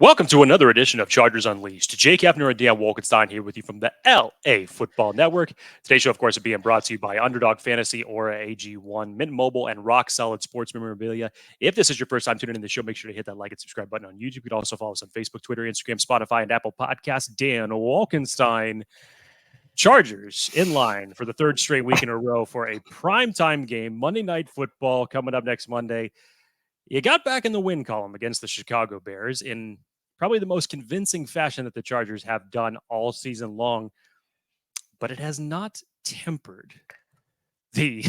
Welcome to another edition of Chargers Unleashed. Jake Hefner and Dan Wolkenstein here with you from the LAFB Network. Today's show, of course, is being brought to you by Underdog Fantasy, Aura AG1, Mint Mobile, and Rock Solid Sports Memorabilia. If this is your first time tuning in the show, make sure to hit that like and subscribe button on YouTube. You can also follow us on Facebook, Twitter, Instagram, Spotify, and Apple Podcasts. Dan Wolkenstein. Chargers in line for the third straight week in a row for a primetime game, Monday Night Football, coming up next Monday. You got back in the win column against the Chicago Bears in probably the most convincing fashion that the Chargers have done all season long, but it has not tempered the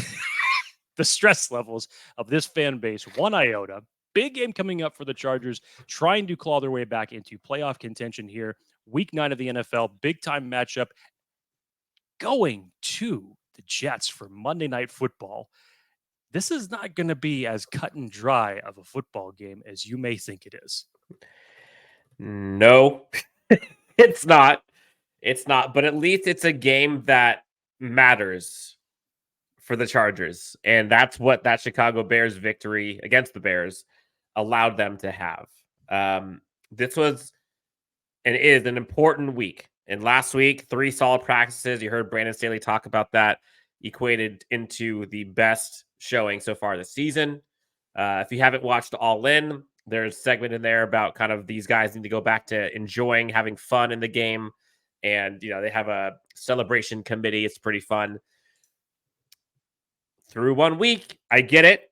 the stress levels of this fan base one iota. Big game coming up for the Chargers, trying to claw their way back into playoff contention here. Week 9 of the NFL, big time matchup, going to the Jets for Monday Night Football. This is not going to be as cut and dry of a football game as you may think it is. No, it's not. It's not. But at least it's a game that matters for the Chargers. And that's what that Chicago Bears victory against the Bears allowed them to have. This was and is an important week. And last week, 3 solid practices. You heard Brandon Staley talk about that, equated into the best showing so far this season. If you haven't watched All In, there's a segment in there about kind of these guys need to go back to enjoying having fun in the game. And, you know, they have a celebration committee. It's pretty fun. Through 1 week, I get it.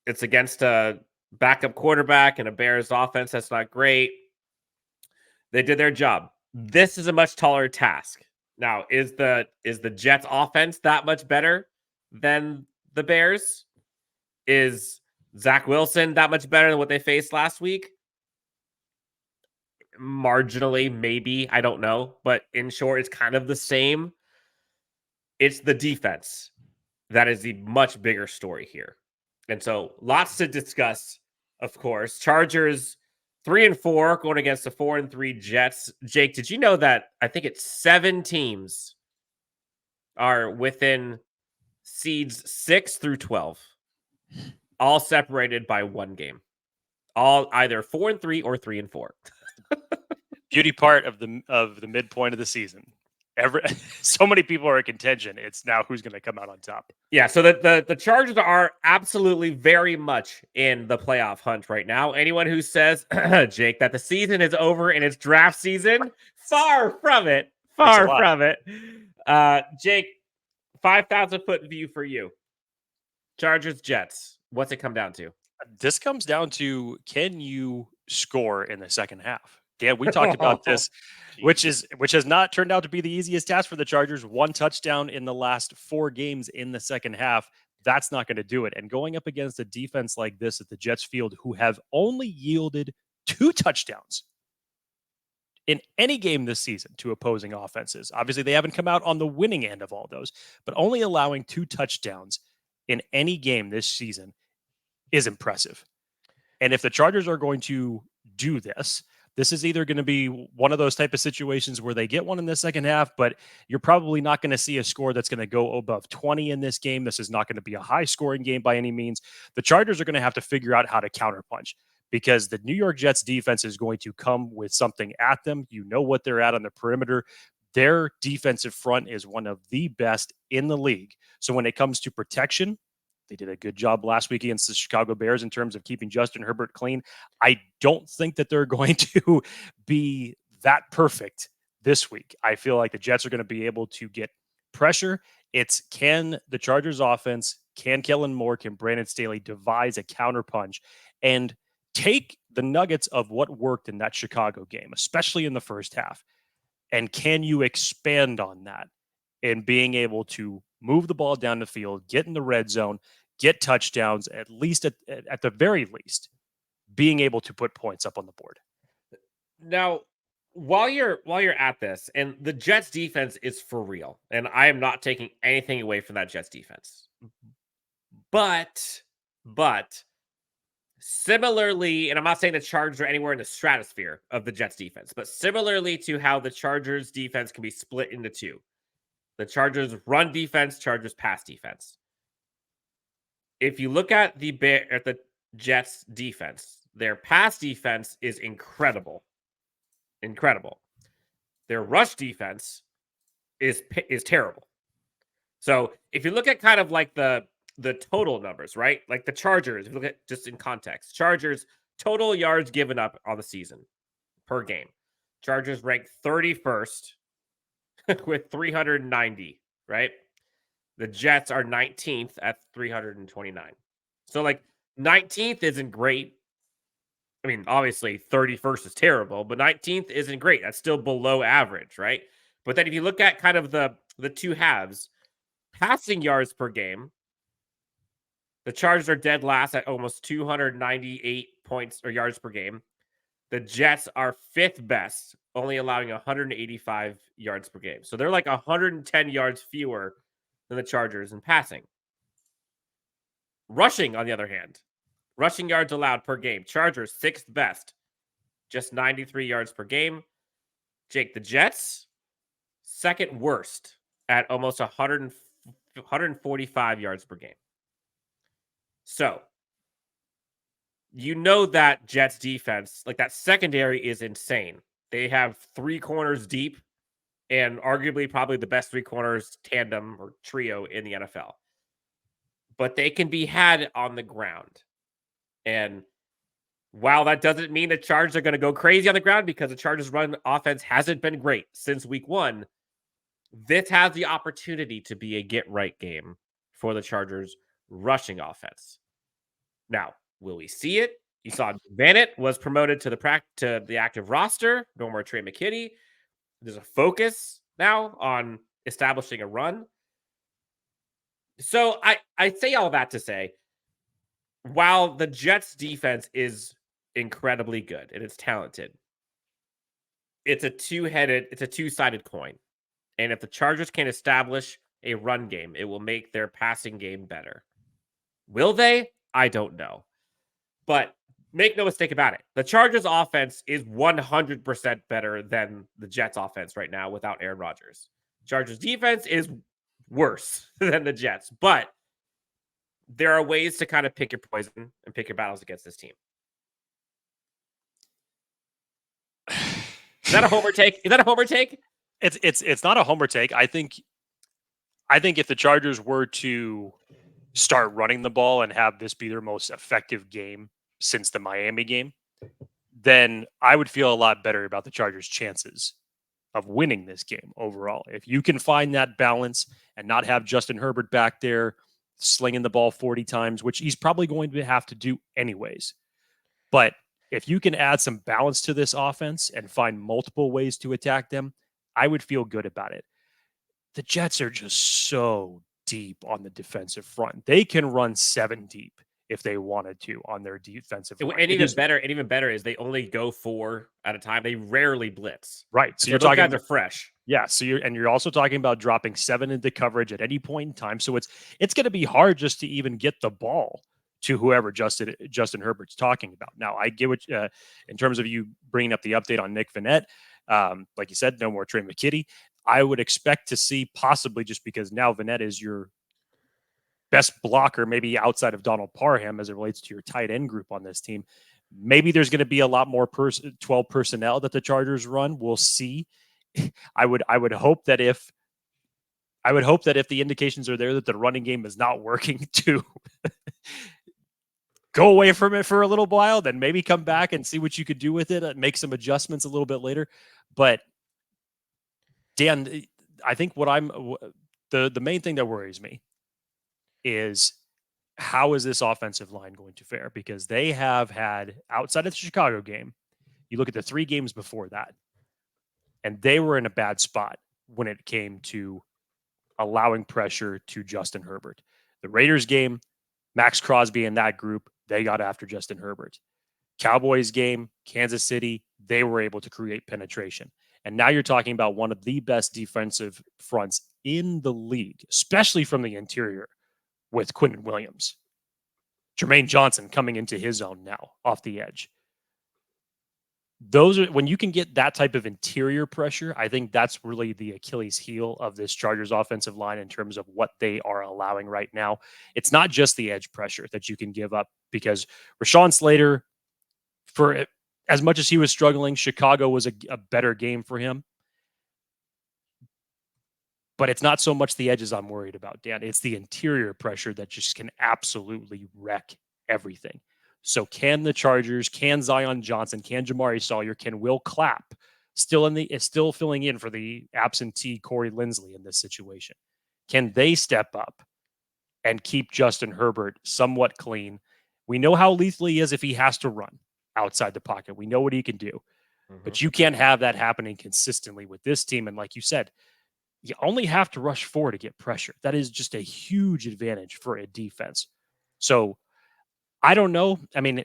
It's against a backup quarterback and a Bears offense that's not great. They did their job. This is a much taller task. Now, is the Jets offense that much better than the Bears? Is Zach Wilson that much better than what they faced last week? Marginally, maybe. I don't know. But in short, it's kind of the same. It's the defense that is the much bigger story here. And so lots to discuss, of course. Chargers 3-4 going against the 4-3 Jets. Jake, did you know that I think it's 7 teams are within seeds 6 through 12, all separated by 1 game, all either 4-3 or 3-4. Beauty part of the midpoint of the season. So many people are in contention. It's now who's going to come out on top. Yeah, so the Chargers are absolutely very much in the playoff hunt right now. Anyone who says, Jake, that the season is over and it's draft season, far from it. Far from it. Jake, 5,000-foot view for you. Chargers, Jets. What's it come down to? This comes down to, can you score in the second half? Dan, we talked about this, which has not turned out to be the easiest task for the Chargers. 1 touchdown in the last 4 games in the second half. That's not going to do it. And going up against a defense like this at the Jets field, who have only yielded 2 touchdowns in any game this season to opposing offenses. Obviously, they haven't come out on the winning end of all those, but only allowing 2 touchdowns in any game this season is impressive. And if the Chargers are going to do this, this is either going to be one of those type of situations where they get one in the second half, but you're probably not going to see a score that's going to go above 20 in this game. This is not going to be a high-scoring game by any means. The Chargers are going to have to figure out how to counterpunch because the New York Jets defense is going to come with something at them. You know what they're at on the perimeter. Their defensive front is one of the best in the league. So when it comes to protection, they did a good job last week against the Chicago Bears in terms of keeping Justin Herbert clean. I don't think that they're going to be that perfect this week. I feel like the Jets are going to be able to get pressure. It's can the Chargers offense, can Kellen Moore, can Brandon Staley devise a counterpunch and take the nuggets of what worked in that Chicago game, especially in the first half. And can you expand on that in being able to move the ball down the field, get in the red zone, get touchdowns, at least at the very least, being able to put points up on the board. Now, while you're at this, and the Jets defense is for real, and I am not taking anything away from that Jets defense. But similarly, and I'm not saying the Chargers are anywhere in the stratosphere of the Jets defense, but similarly to how the Chargers defense can be split into 2. The Chargers run defense, Chargers pass defense. If you look at the Jets defense, Their pass defense is incredible. Incredible. Their rush defense is terrible. So if you look at kind of like the total numbers, right? Like the Chargers, if you look at just in context, Chargers total yards given up on the season per game. Chargers rank 31st with 390, right? The Jets are 19th at 329. So like 19th isn't great. I mean, obviously 31st is terrible, but 19th isn't great. That's still below average, right? But then if you look at kind of the two halves, passing yards per game, the Chargers are dead last at almost 298 points or yards per game. The Jets are 5th best, only allowing 185 yards per game. So they're like 110 yards fewer than the Chargers in passing. Rushing, on the other hand, rushing yards allowed per game. Chargers 6th best, just 93 yards per game. Jake, the Jets 2nd worst at almost 145 yards per game. So, you know that Jets defense, like that secondary is insane. They have 3 corners deep and arguably probably the best 3 corners tandem or trio in the NFL. But they can be had on the ground. And while that doesn't mean the Chargers are going to go crazy on the ground because the Chargers run offense hasn't been great since week 1, this has the opportunity to be a get-right game for the Chargers rushing offense. Now, will we see it? You saw Vanett was promoted to the active roster. No more Trey McKitty. There's a focus now on establishing a run. So I say all that to say, while the Jets defense is incredibly good and it's talented, it's a two-sided coin. And if the Chargers can establish a run game, it will make their passing game better. Will they? I don't know. But make no mistake about it. The Chargers offense is 100% better than the Jets offense right now without Aaron Rodgers. Chargers defense is worse than the Jets, but there are ways to kind of pick your poison and pick your battles against this team. Is that a homer take? Is that a homer take? It's not a homer take. I think if the Chargers were to start running the ball and have this be their most effective game since the Miami game, then I would feel a lot better about the Chargers' chances of winning this game overall. If you can find that balance and not have Justin Herbert back there slinging the ball 40 times, which he's probably going to have to do anyways. But if you can add some balance to this offense and find multiple ways to attack them, I would feel good about it. The Jets are just so deep on the defensive front. They can run 7 deep if they wanted to on their defensive front. And even better is they only go 4 at a time. They rarely blitz. Right. So you're talking guys are fresh. Yeah. So you're also talking about dropping 7 into coverage at any point in time. So it's going to be hard just to even get the ball to whoever Justin Herbert's talking about. Now, I get what in terms of you bringing up the update on Nick Vanett. Like you said, no more Trey McKitty. I would expect to see, possibly just because now Vanett is your best blocker, maybe outside of Donald Parham as it relates to your tight end group on this team. Maybe there's going to be a lot more 12 personnel that the Chargers run. We'll see. I would hope that if the indications are there that the running game is not working to go away from it for a little while, then maybe come back and see what you could do with it and make some adjustments a little bit later. But Dan, I think the main thing that worries me is how is this offensive line going to fare? Because they have had, outside of the Chicago game, you look at the 3 games before that, and they were in a bad spot when it came to allowing pressure to Justin Herbert. The Raiders game, Max Crosby and that group, they got after Justin Herbert. Cowboys game, Kansas City, they were able to create penetration. And now you're talking about one of the best defensive fronts in the league, especially from the interior, with Quentin Williams. Jermaine Johnson coming into his own now off the edge. Those are when you can get that type of interior pressure. I think that's really the Achilles heel of this Chargers offensive line in terms of what they are allowing right now. It's not just the edge pressure that you can give up because Rashawn Slater, for as much as he was struggling, Chicago was a better game for him. But it's not so much the edges I'm worried about, Dan. It's the interior pressure that just can absolutely wreck everything. So can the Chargers, can Zion Johnson, can Jamari Sawyer, can Will Clapp still filling in for the absentee Corey Linsley in this situation? Can they step up and keep Justin Herbert somewhat clean? We know how lethal he is if he has to run outside the pocket. We know what he can do. But you can't have that happening consistently with this team. And like you said, you only have to rush 4 to get pressure. That is just a huge advantage for a defense. So I don't know. I mean,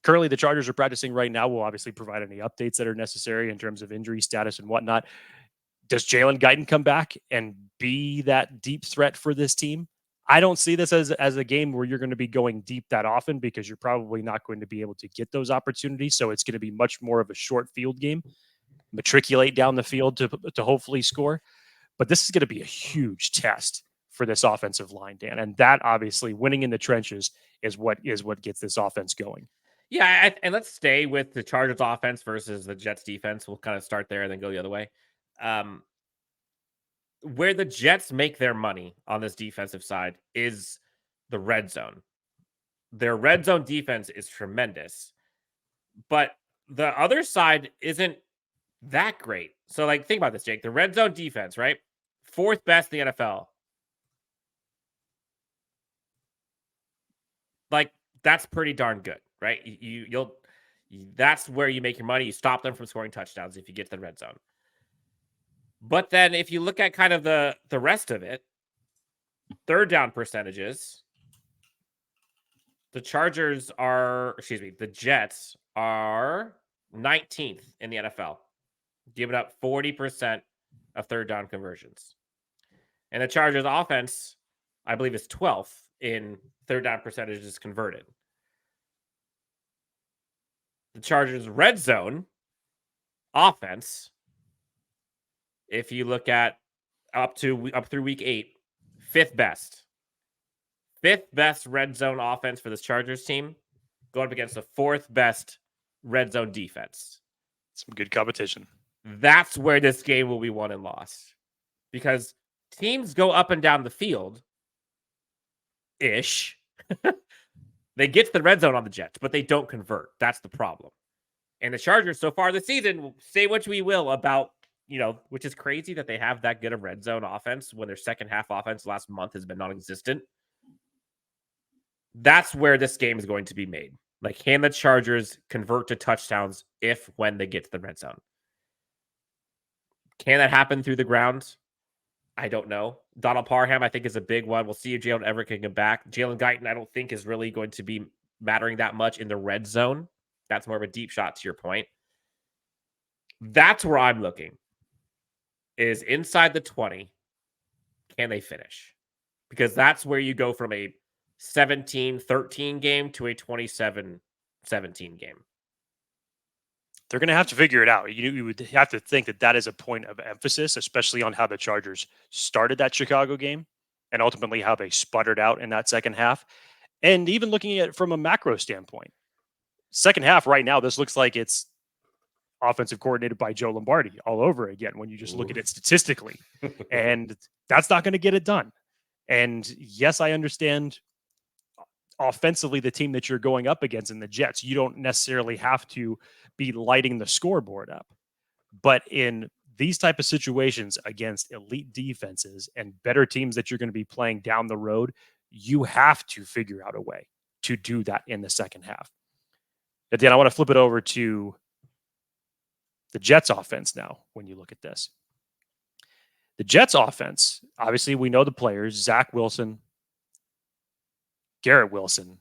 currently the Chargers are practicing right now. We'll obviously provide any updates that are necessary in terms of injury status and whatnot. Does Jalen Guyton come back and be that deep threat for this team? I don't see this as a game where you're going to be going deep that often because you're probably not going to be able to get those opportunities. So it's going to be much more of a short field game. Matriculate down the field to hopefully score. But this is going to be a huge test for this offensive line, Dan. And that obviously winning in the trenches is what gets this offense going. Yeah, and let's stay with the Chargers offense versus the Jets defense. We'll kind of start there and then go the other way. Where the Jets make their money on this defensive side is the red zone. Their red zone defense is tremendous, but the other side isn't that great. So, like, think about this, Jake. The red zone defense, right? 4th best in the NFL. Like, that's pretty darn good, right? That's where you make your money. You stop them from scoring touchdowns if you get to the red zone. But then if you look at kind of the rest of it, 3rd down percentages, the Jets are 19th in the NFL, giving up 40% of 3rd down conversions. And the Chargers offense, I believe, is 12th in 3rd down percentages converted. The Chargers red zone offense, if you look at up through week 8, 5th best. 5th best red zone offense for this Chargers team, going up against the 4th best red zone defense. Some good competition. That's where this game will be won and lost. Because teams go up and down the field ish. They get to the red zone on the Jets, but they don't convert. That's the problem. And the Chargers so far this season, say what we will about, which is crazy that they have that good of red zone offense when their second half offense last month has been non-existent. That's where this game is going to be made. Like, can the Chargers convert to touchdowns when they get to the red zone? Can that happen through the ground? I don't know. Donald Parham, I think, is a big one. We'll see if Jalen Everett can get back. Jalen Guyton, I don't think, is really going to be mattering that much in the red zone. That's more of a deep shot, to your point. That's where I'm looking, is inside the 20. Can they finish? Because that's where you go from a 17-13 game to a 27-17 game. They're going to have to figure it out. You would have to think that is a point of emphasis, especially on how the Chargers started that Chicago game and ultimately how they sputtered out in that second half. And even looking at it from a macro standpoint, second half right now, this looks like it's offensive coordinated by Joe Lombardi all over again when you just look at it statistically. And that's not going to get it done. And yes, I understand offensively the team that you're going up against in the Jets, you don't necessarily have to be lighting the scoreboard up. But in these type of situations against elite defenses and better teams that you're going to be playing down the road, you have to figure out a way to do that in the second half. And then I want to flip it over to the Jets offense now when you look at this. The Jets offense, obviously we know the players, Zach Wilson, Garrett Wilson,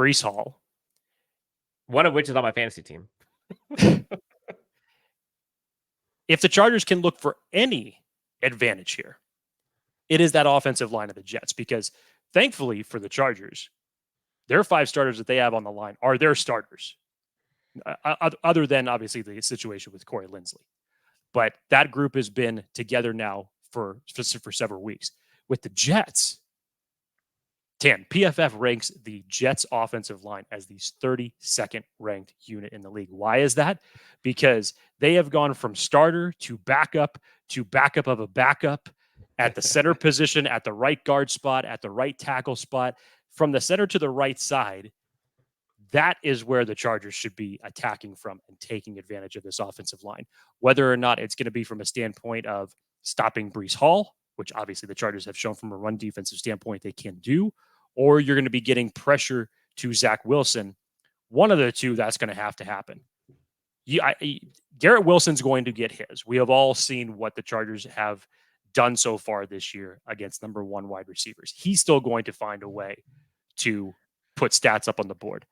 Breece Hall. One of which is on my fantasy team. If the Chargers can look for any advantage here, it is that offensive line of the Jets, because thankfully for the Chargers, their 5 starters that they have on the line are their starters, other than obviously the situation with Corey Linsley. But that group has been together now for several weeks. With the Jets, Tan, PFF ranks the Jets offensive line as the 32nd ranked unit in the league. Why is that? Because they have gone from starter to backup of a backup at the center position, at the right guard spot, at the right tackle spot, from the center to the right side. That is where the Chargers should be attacking from and taking advantage of this offensive line. Whether or not it's going to be from a standpoint of stopping Brees Hall, which obviously the Chargers have shown from a run defensive standpoint they can do, or you're going to be getting pressure to Zach Wilson. One of the two, that's going to happen. Garrett Wilson's going to get his. We have all seen what the Chargers have done so far this year against number one wide receivers. He's still going to find a way to put stats up on the board.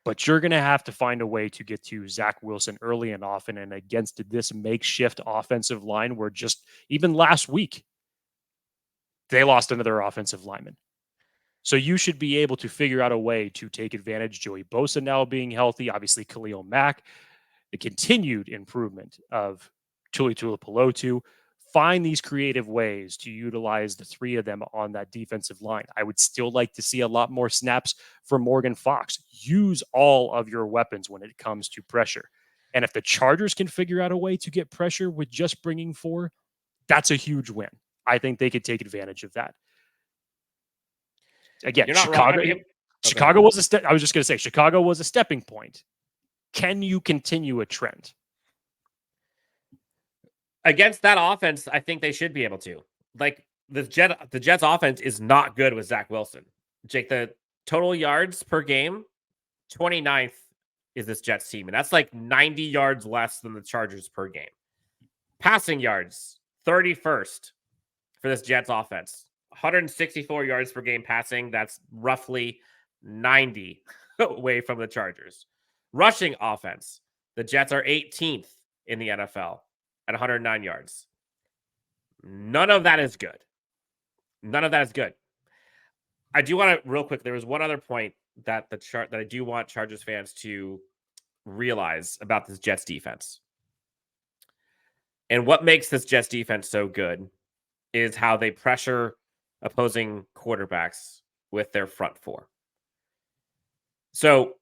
But you're going to have to find a way to get to Zach Wilson early and often. And against this makeshift offensive line, where just even last week, they lost another offensive lineman. So you should be able to figure out a way to take advantage. Joey Bosa now being healthy, obviously Khalil Mack, the continued improvement of Tuli Tuipulotu. Find these creative ways to utilize the three of them on that defensive line. I would still like to see a lot more snaps from Morgan Fox. Use all of your weapons when it comes to pressure. And if the Chargers can figure out a way to get pressure with just bringing four, that's a huge win. I think they could take advantage of that. Again, Chicago. I mean, Chicago was I was just going to say Chicago was a stepping point. Can you continue a trend? Against that offense, I think they should be able to. Like the Jets offense is not good with Zach Wilson. Jake, the total yards per game, 29th is this Jets team. And that's like 90 yards less than the Chargers per game. Passing yards, 31st for this Jets offense. 164 yards per game passing. That's roughly 90 away from the Chargers. Rushing offense, the Jets are 18th in the NFL at 109 yards. None of that is good. None of that is good. I do want to, real quick, there was one other point that that I do want Chargers fans to realize about this Jets defense. And what makes this Jets defense so good is how they pressure opposing quarterbacks with their front four. So,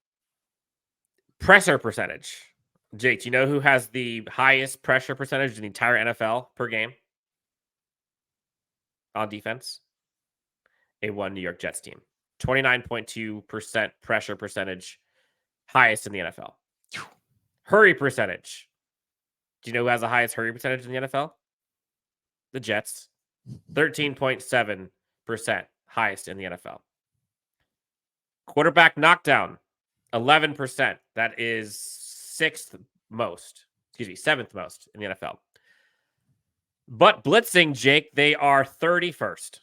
pressure percentage. Jake, do you know who has the highest pressure percentage in the entire NFL per game on defense? A New York Jets team. 29.2% pressure percentage, highest in the NFL. Hurry percentage. Do you know who has the highest hurry percentage in the NFL? The Jets. 13.7%, highest in the NFL. Quarterback knockdown, 11%. That is seventh most in the NFL. But blitzing, Jake, they are 31st.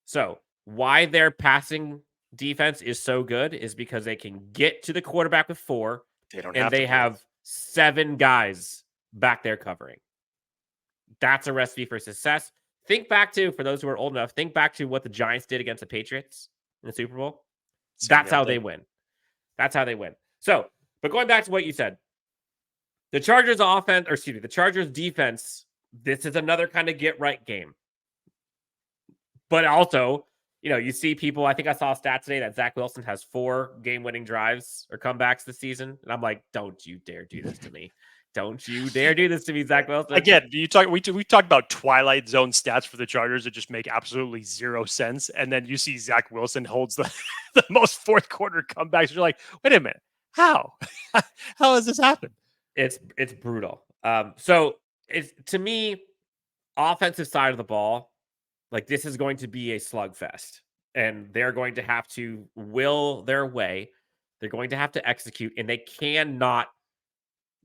So why their passing defense is so good is because they can get to the quarterback with four, they have 7 guys back there covering. That's a recipe for success. Think back to, for those who are old enough, think back to what the Giants did against the Patriots in the Super Bowl. That's how they win. That's how they win. So, but going back to what you said, the Chargers the Chargers defense, this is another kind of get right game. But also, you see people, I think I saw a stat today that Zach Wilson has 4 game-winning drives or comebacks this season. And I'm like, don't you dare do this to me. Don't you dare do this to me, Zach Wilson. Again, we talked about Twilight Zone stats for the Chargers that just make absolutely zero sense. And then you see Zach Wilson holds the most fourth quarter comebacks. You're like, wait a minute. How? How has this happened? It's brutal. So it's, to me, offensive side of the ball, like, this is going to be a slugfest. And they're going to have to will their way. They're going to have to execute. And they cannot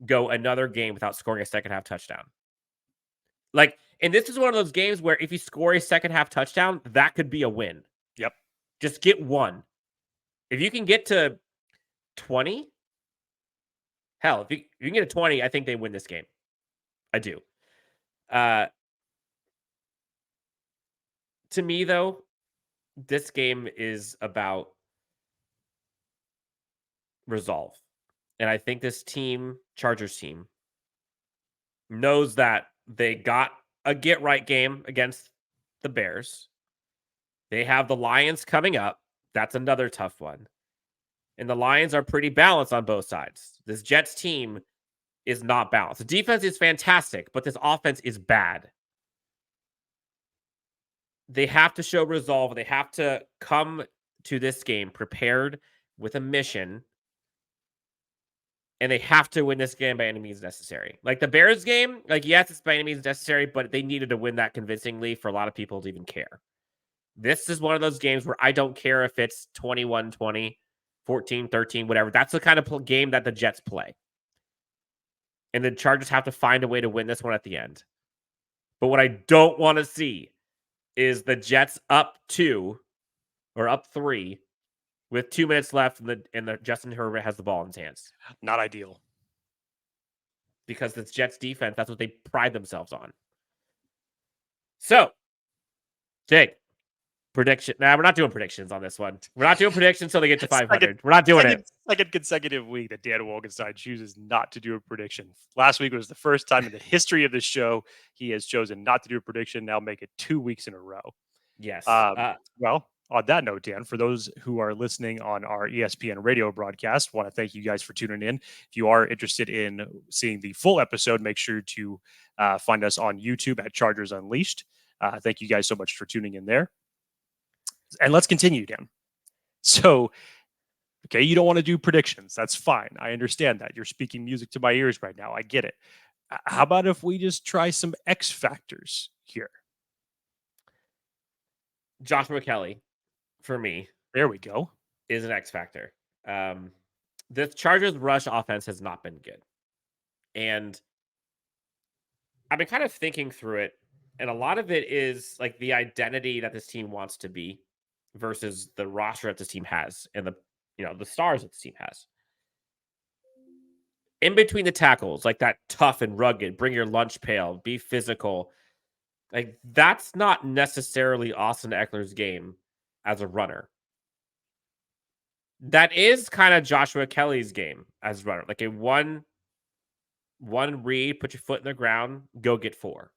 go another game without scoring a second half touchdown. Like, and this is one of those games where if you score a second half touchdown, that could be a win. Yep. Just get one. If you can get to 20, hell, if you can get to 20, I think they win this game. I do. To me, though, this game is about resolve. And I think this team, Chargers team, knows that they got a get-right game against the Bears. They have the Lions coming up. That's another tough one. And the Lions are pretty balanced on both sides. This Jets team is not balanced. The defense is fantastic, but this offense is bad. They have to show resolve. They have to come to this game prepared with a mission. And they have to win this game by any means necessary. Like the Bears game, like, yes, it's by any means necessary, but they needed to win that convincingly for a lot of people to even care. This is one of those games where I don't care if it's 21-20, 14-13, whatever. That's the kind of game that the Jets play. And the Chargers have to find a way to win this one at the end. But what I don't want to see is the Jets up 2 or up 3 with 2 minutes left, and the Justin Herbert has the ball in his hands. Not ideal. Because this Jets defense, that's what they pride themselves on. So, Jake, prediction. Nah, we're not doing predictions on this one. We're not doing predictions until they get to 500. We're not doing it. Second consecutive week that Dan Wolkenstein chooses not to do a prediction. Last week was the first time in the history of the show he has chosen not to do a prediction. Now make it 2 weeks in a row. Yes. Well, on that note, Dan, for those who are listening on our ESPN radio broadcast, want to thank you guys for tuning in. If you are interested in seeing the full episode, make sure to find us on YouTube at Chargers Unleashed. Thank you guys so much for tuning in there. And let's continue, Dan. So, okay, you don't want to do predictions. That's fine. I understand that. You're speaking music to my ears right now. I get it. How about if we just try some X factors here? Joshua Kelly, for me, there we go, is an X factor. The Chargers' rush offense has not been good. And I've been kind of thinking through it. And a lot of it is like the identity that this team wants to be versus the roster that this team has and the stars that this team has. In between the tackles, like that tough and rugged, bring your lunch pail, be physical. Like that's not necessarily Austin Eckler's game as a runner. That is kind of Joshua Kelly's game as a runner. Like a one read, put your foot in the ground, go get 4.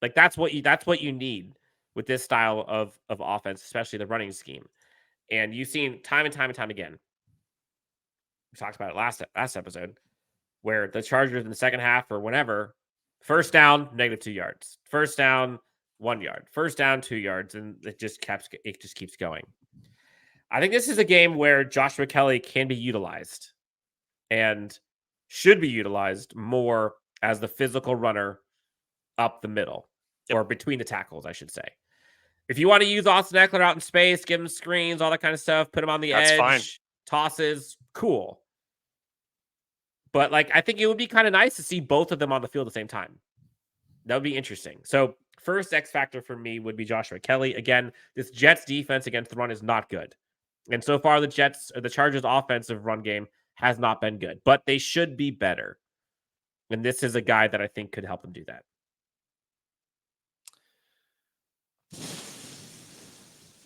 Like that's what you need with this style of offense, especially the running scheme. And you've seen time and time again. We talked about it last episode, where the Chargers in the second half or whenever, first down, -2 yards. First down, 1 yard. First down, 2 yards, and it just keeps going. I think this is a game where Joshua Kelly can be utilized and should be utilized more as the physical runner up the middle or between the tackles, I should say. If you want to use Austin Eckler out in space, give him screens, all that kind of stuff, put him on the edge, fine. Tosses, cool. But like, I think it would be kind of nice to see both of them on the field at the same time. That would be interesting. So first X factor for me would be Joshua Kelly. Again, this Jets defense against the run is not good. And so far the Chargers offensive run game has not been good, but they should be better. And this is a guy that I think could help them do that.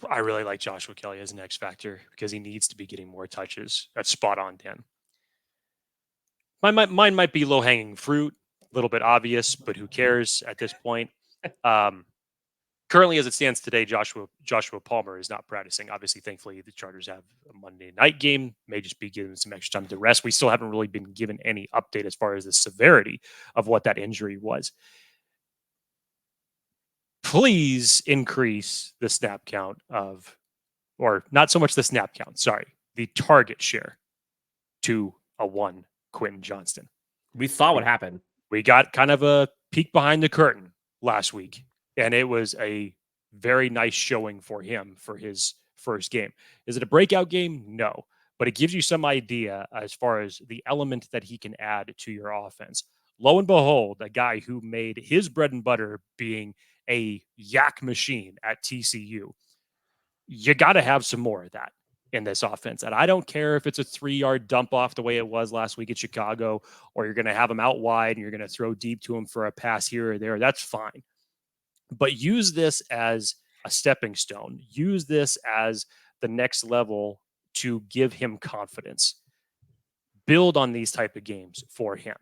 I really like Joshua Kelly as an X factor because he needs to be getting more touches. That's spot on, Dan. Mine might be low hanging fruit, a little bit obvious, but who cares at this point? Currently, as it stands today, Joshua Palmer is not practicing. Obviously, thankfully, the Chargers have a Monday night game. May just be given some extra time to rest. We still haven't really been given any update as far as the severity of what that injury was. Please increase the snap count or not so much the snap count, the target share to a 1 Quentin Johnston. We saw what happened. We got kind of a peek behind the curtain last week, and it was a very nice showing for him for his first game. Is it a breakout game? No, but it gives you some idea as far as the element that he can add to your offense. Lo and behold, a guy who made his bread and butter being a yak machine at TCU. You got to have some more of that in this offense. And I don't care if it's a 3-yard dump off the way it was last week at Chicago, or you're going to have him out wide and you're going to throw deep to him for a pass here or there. That's fine. But use this as a stepping stone. Use this as the next level to give him confidence. Build on these type of games for him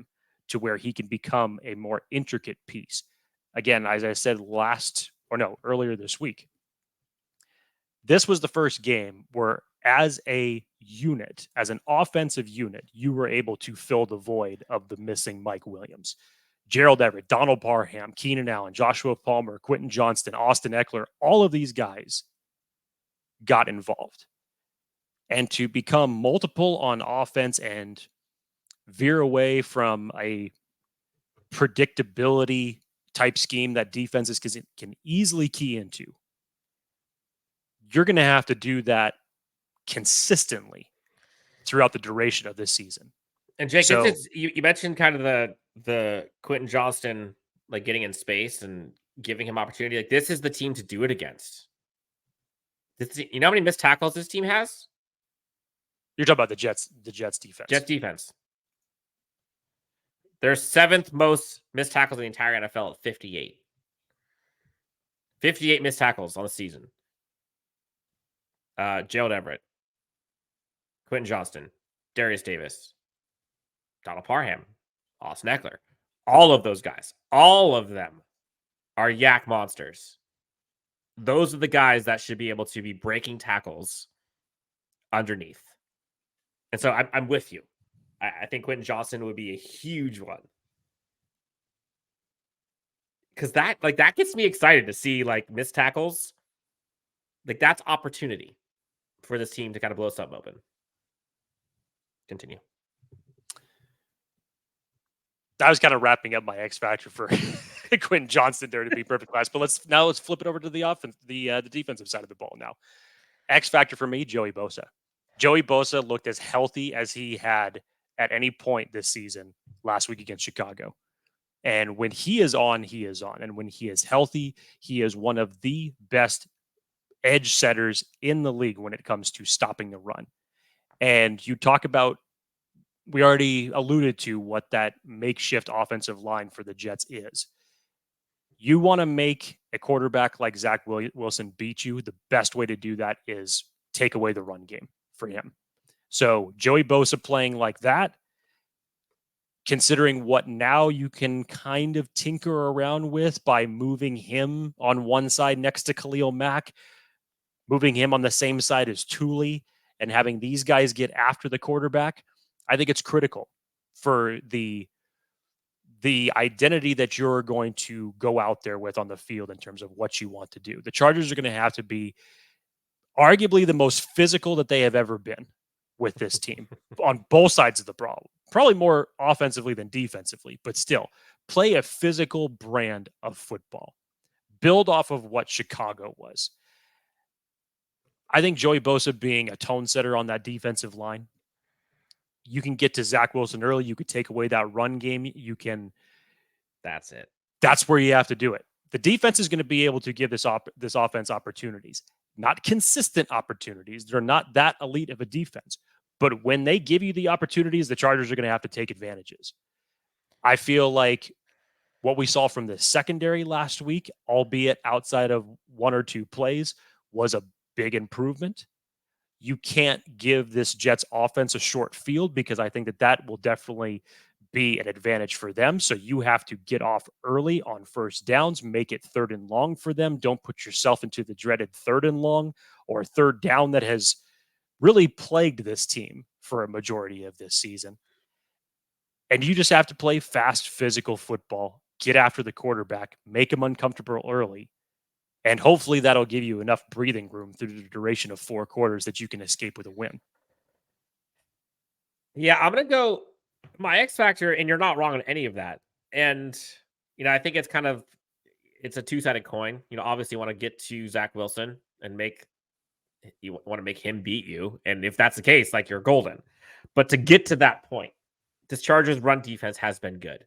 to where he can become a more intricate piece. Again, as I said earlier this week, This was the first game where, as a unit, as an offensive unit, you were able to fill the void of the missing Mike Williams. Gerald Everett, Donald Parham, Keenan Allen, Joshua Palmer, Quentin Johnston, Austin Eckler, all of these guys got involved. And to become multiple on offense and veer away from a predictability type scheme that defenses can easily key into, you're going to have to do that consistently throughout the duration of this season. And Jake, So, you mentioned kind of the Quentin Johnston like getting in space and giving him opportunity. Like this is the team to do it against. You know how many missed tackles this team has? you're talking about the Jets defense. Jets defense. Their 7th most missed tackles in the entire NFL at 58. 58 missed tackles on the season. Gerald Everett, Quentin Johnston, Darius Davis, Donald Parham, Austin Eckler. All of those guys, all of them are yak monsters. Those are the guys that should be able to be breaking tackles underneath. And so I'm with you. I think Quentin Johnston would be a huge one. Because that gets me excited to see like missed tackles. Like that's opportunity for this team to kind of blow something open. Continue. I was kind of wrapping up my X factor for Quentin Johnston there, to be perfect class. But let's flip it over to the offense, the defensive side of the ball now. X factor for me, Joey Bosa. Joey Bosa looked as healthy as he had at any point this season last week against Chicago. And when he is on, he is on. And when he is healthy, he is one of the best edge setters in the league when it comes to stopping the run. And you talk about, we already alluded to what that makeshift offensive line for the Jets is. You want to make a quarterback like Zach Wilson beat you. The best way to do that is take away the run game for him. So Joey Bosa playing like that, considering what now you can kind of tinker around with by moving him on one side next to Khalil Mack, moving him on the same side as Thule, and having these guys get after the quarterback, I think it's critical for the identity that you're going to go out there with on the field in terms of what you want to do. The Chargers are going to have to be arguably the most physical that they have ever been with this team on both sides of the problem. Probably more offensively than defensively, but still play a physical brand of football. Build off of what Chicago was. I think Joey Bosa being a tone setter on that defensive line, you can get to Zach Wilson early. You could take away that run game. You can. That's it. That's where you have to do it. The defense is going to be able to give this offense opportunities, not consistent opportunities. They're not that elite of a defense. But when they give you the opportunities, the Chargers are going to have to take advantages. I feel like what we saw from the secondary last week, albeit outside of one or two plays, was a big improvement. You can't give this Jets offense a short field because I think that will definitely be an advantage for them. So you have to get off early on first downs, make it 3rd and long for them. Don't put yourself into the dreaded 3rd and long or 3rd down that has really plagued this team for a majority of this season. And you just have to play fast, physical football, get after the quarterback, make him uncomfortable early. And hopefully that'll give you enough breathing room through the duration of 4 quarters that you can escape with a win. Yeah, I'm going to go my X factor, and you're not wrong on any of that. And, I think it's a two-sided coin. Obviously you want to get to Zach Wilson and you want to make him beat you. And if that's the case, like you're golden. But to get to that point, this Chargers run defense has been good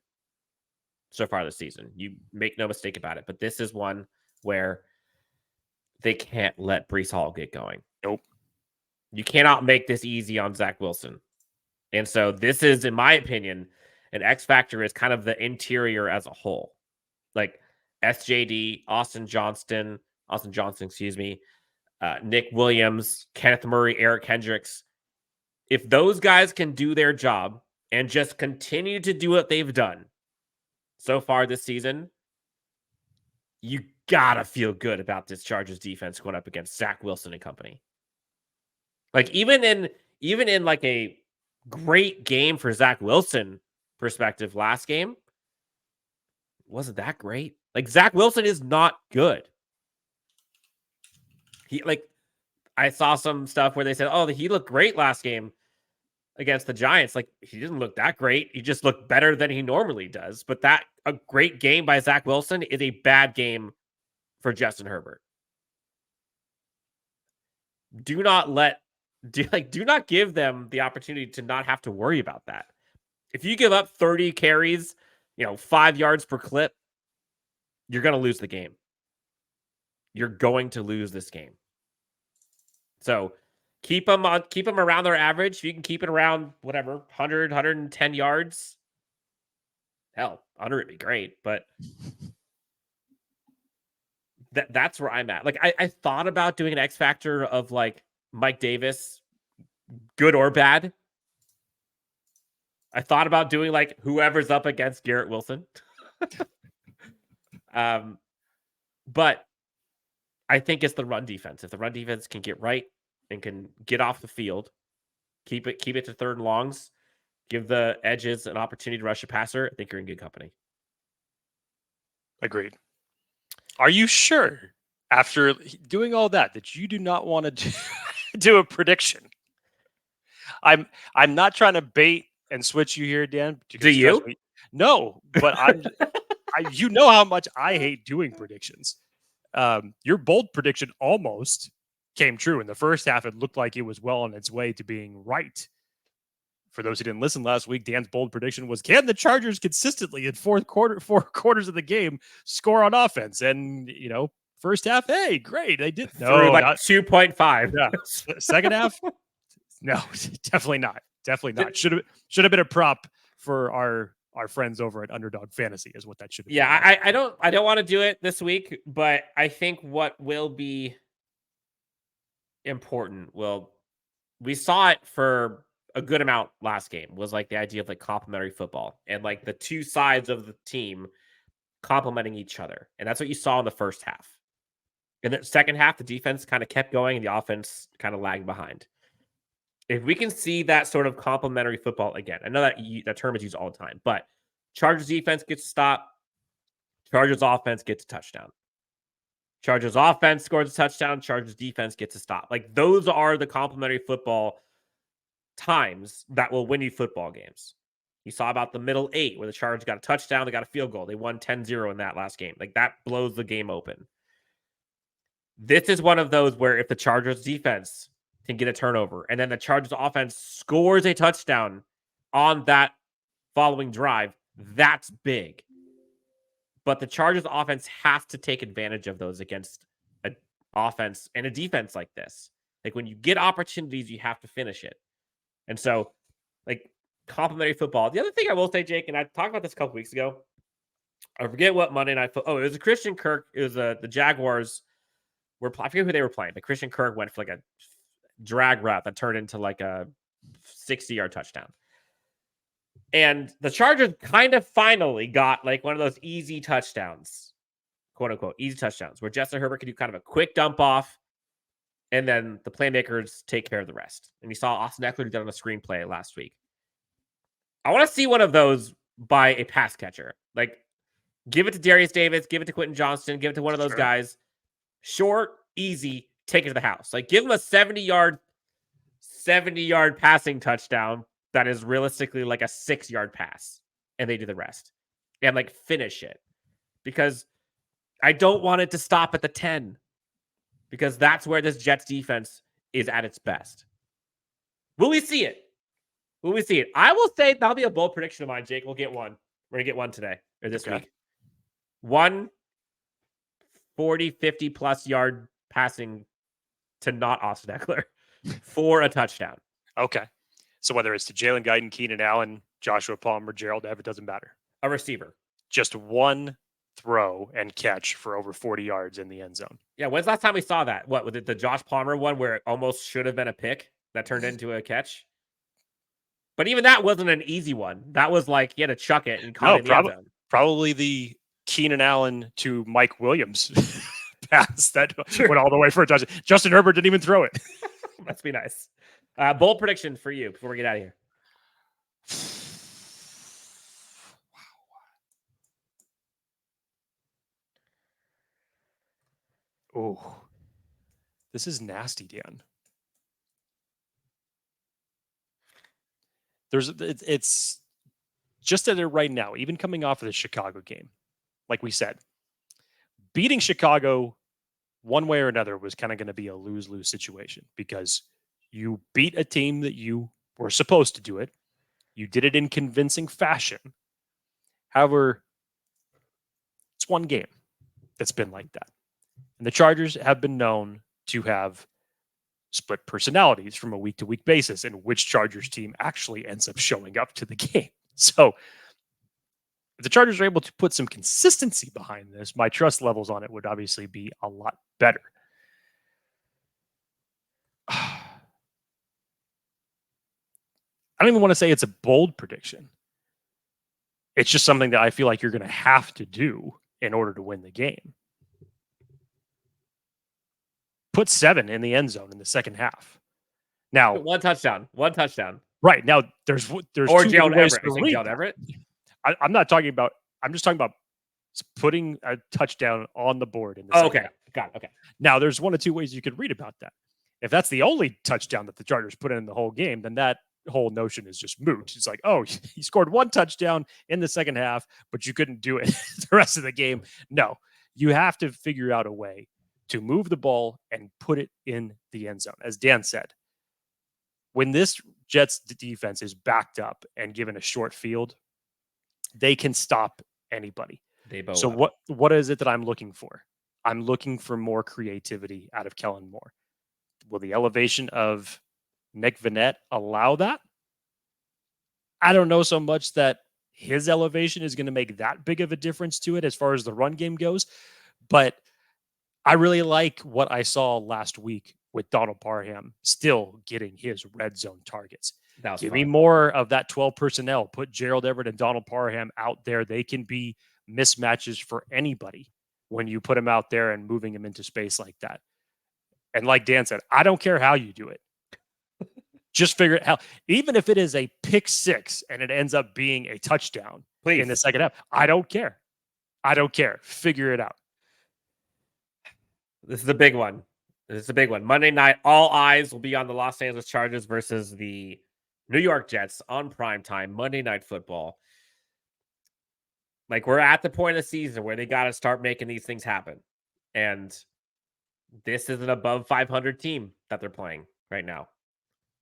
so far this season. You make no mistake about it. But this is one where they can't let Breece Hall get going. Nope. You cannot make this easy on Zach Wilson. And so this is, in my opinion, an X factor is kind of the interior as a whole. Like SJD, Austin Johnson, Nick Williams, Kenneth Murray, Eric Hendricks. If those guys can do their job and just continue to do what they've done so far this season, you gotta feel good about this Chargers defense going up against Zach Wilson and company. Like even in like a great game for Zach Wilson perspective last game, wasn't that great. Like Zach Wilson is not good. I saw some stuff where they said, oh, he looked great last game against the Giants. Like, he didn't look that great. He just looked better than he normally does. But a great game by Zach Wilson is a bad game for Justin Herbert. Do not give them the opportunity to not have to worry about that. If you give up 30 carries, 5 yards per clip, you're going to lose the game. You're going to lose this game. So keep them around their average. If you can keep it around whatever, 100, 110 yards, hell, 100 would be great. But that's where I'm at. Like I thought about doing an X factor of like Mike Davis, good or bad. I thought about doing like whoever's up against Garrett Wilson. But I think it's the run defense. If the run defense can get right and can get off the field, keep it to third and longs, give the edges an opportunity to rush a passer, I think you're in good company. Agreed. Are you sure after doing all that you do not want to do a prediction? I'm not trying to bait and switch you here, Dan. Do you? No, but you know how much I hate doing predictions. Your bold prediction almost came true. In the first half, it looked like it was well on its way to being right. For those who didn't listen last week, Dan's bold prediction was, can the Chargers consistently in four quarters of the game score on offense? And, first half, hey, great. They did. No, like 2.5. Yeah. Second half? No, definitely not. Definitely not. Should have been a prop for our friends over at Underdog Fantasy is what that should have been. Yeah, I don't want to do it this week, but I think what will be important, we saw it for a good amount last game, was like the idea of like complementary football and like the two sides of the team complementing each other. And that's what you saw in the first half. In the second half, the defense kind of kept going and the offense kind of lagged behind. If we can see that sort of complementary football again, I know that term is used all the time, but Chargers defense gets stopped. Chargers offense gets a touchdown. Chargers offense scores a touchdown. Chargers defense gets a stop. Like those are the complementary football times that will win you football games. You saw about the middle 8 where the Chargers got a touchdown. They got a field goal. They won 10-0 in that last game. Like that blows the game open. This is one of those where if the Chargers defense can get a turnover and then the Chargers offense scores a touchdown on that following drive, that's big. But the Chargers offense has to take advantage of those against an offense and a defense like this. Like when you get opportunities, you have to finish it. And so, like, complementary football. The other thing I will say, Jake, and I talked about this a couple weeks ago. I forget what Monday night. It was a Christian Kirk. It was the Jaguars. I forget who they were playing, but Christian Kirk went for like a drag route that turned into like a 60-yard touchdown. And the Chargers kind of finally got like one of those easy touchdowns, quote unquote, easy touchdowns, where Justin Herbert could do kind of a quick dump off, and then the playmakers take care of the rest. And you saw Austin Eckler do that on a screenplay last week. I want to see one of those by a pass catcher. Like, give it to Darius Davis, give it to Quentin Johnston, give it to one of those guys. Short, easy, take it to the house. Like, give him a 70-yard passing touchdown that is realistically like a 6-yard pass, and they do the rest. And like finish it. Because I don't want it to stop at the 10. Because that's where this Jets defense is at its best. Will we see it? Will we see it? I will say that'll be a bold prediction of mine, Jake. We'll get one. We're going to get one today or this week. One 40, 50-plus yard passing to not Austin Eckler for a touchdown. Okay. So whether it's to Jalen Guyton, Keenan Allen, Joshua Palmer, Gerald Everett, doesn't matter. A receiver. Just one throw and catch for over 40 yards in the end zone. Yeah, when's the last time we saw that? What, was it the Josh Palmer one where it almost should have been a pick that turned into a catch? But even that wasn't an easy one. That was like he had to chuck it and caught it in the end zone. Probably the Keenan Allen to Mike Williams pass that went all the way for a touchdown. Justin Herbert didn't even throw it. Must be nice. Bold prediction for you before we get out of here. Oh, this is nasty, Dan. It's just at it right now, even coming off of the Chicago game, like we said, beating Chicago one way or another was kind of going to be a lose-lose situation because you beat a team that you were supposed to do it. You did it in convincing fashion. However, it's one game that's been like that. And the Chargers have been known to have split personalities from a week-to-week basis and which Chargers team actually ends up showing up to the game. So if the Chargers are able to put some consistency behind this, my trust levels on it would obviously be a lot better. I don't even want to say it's a bold prediction. It's just something that I feel like you're going to have to do in order to win the game. Put 7 in the end zone in the second half. Now, one touchdown. Right now, there's or Gerald Everett. Gerald Everett. I'm not talking about. I'm just talking about putting a touchdown on the board in the second half. Got it. Okay. Now, there's one of two ways you could read about that. If that's the only touchdown that the Chargers put in the whole game, then that whole notion is just moot. It's like, oh, he scored one touchdown in the second half, but you couldn't do it the rest of the game. No, you have to figure out a way to move the ball and put it in the end zone. As Dan said, when this Jets defense is backed up and given a short field, they can stop anybody. So what is it that I'm looking for? I'm looking for more creativity out of Kellen Moore. Will the elevation of Nick Vannett allow that? I don't know so much that his elevation is going to make that big of a difference to it as far as the run game goes, but I really like what I saw last week with Donald Parham still getting his red zone targets. Give me more of that 12 personnel. Put Gerald Everett and Donald Parham out there. They can be mismatches for anybody when you put them out there and moving them into space like that. And like Dan said, I don't care how you do it. Just figure it out. Even if it is a pick 6 and it ends up being a touchdown in the second half, I don't care. Figure it out. This is a big one. Monday night, all eyes will be on the Los Angeles Chargers versus the New York Jets on primetime Monday Night Football. Like, we're at the point of the season where they got to start making these things happen. And this is an above 500 team that they're playing right now.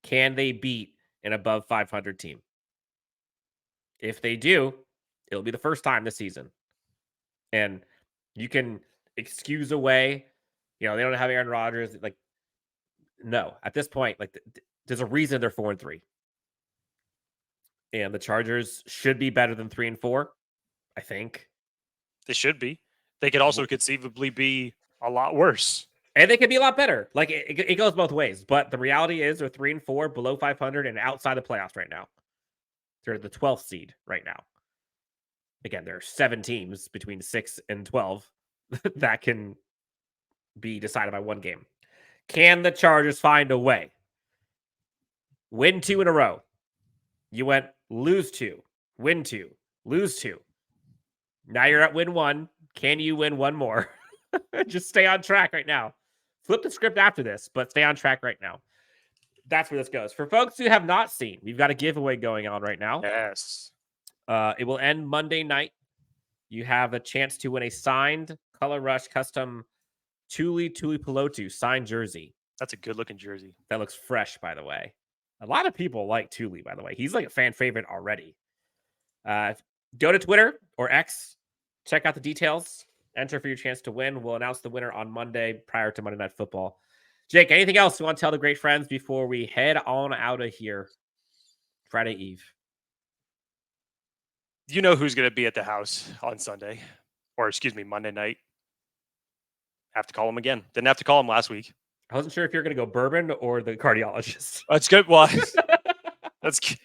Can they beat an above 500 team? If they do, it'll be the first time this season. And you can excuse away, they don't have Aaron Rodgers. Like, no, at this point, like, there's a reason they're 4-3. And the Chargers should be better than 3-4. I think they should be. They could also conceivably be a lot worse. And they could be a lot better. Like, it goes both ways. But the reality is they're 3-4, below 500, and outside the playoffs right now. They're the 12th seed right now. Again, there are 7 teams between 6 and 12 that can be decided by one game. Can the Chargers find a way? Win 2 in a row. You went lose 2, win 2, lose 2. Now you're at win 1. Can you win one more? Just stay on track right now. Flip the script after this, but stay on track right now. That's where this goes. For folks who have not seen, we've got a giveaway going on right now. Yes. It will end Monday night. You have a chance to win a signed Color Rush custom Tuli Pelotu signed jersey. That's a good looking jersey. That looks fresh, by the way. A lot of people like Tuli, by the way. He's like a fan favorite already. Go to Twitter or X. Check out the details. Enter for your chance to win. We'll announce the winner on Monday prior to Monday Night Football. Jake, anything else you want to tell the great friends before we head on out of here Friday Eve? You know who's going to be at the house on Sunday, or Monday night. Have to call him again. Didn't have to call him last week. I wasn't sure if you're going to go bourbon or the cardiologist. That's good. Well, that's good.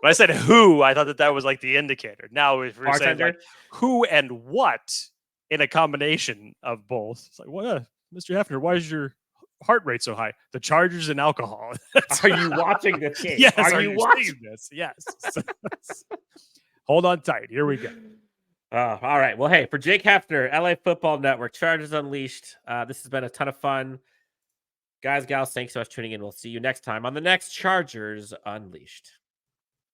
When I said who, I thought that was like the indicator. Now, if we're saying like who and what in a combination of both. It's like, what, Mr. Hefner, why is your heart rate so high? The Chargers and alcohol. Are you watching this game? Yes. Are you watching seeing this? Yes. Hold on tight. Here we go. All right. Well, hey, for Jake Hefner, LAFB Network, Chargers Unleashed. This has been a ton of fun. Guys, gals, thanks so much for tuning in. We'll see you next time on the next Chargers Unleashed.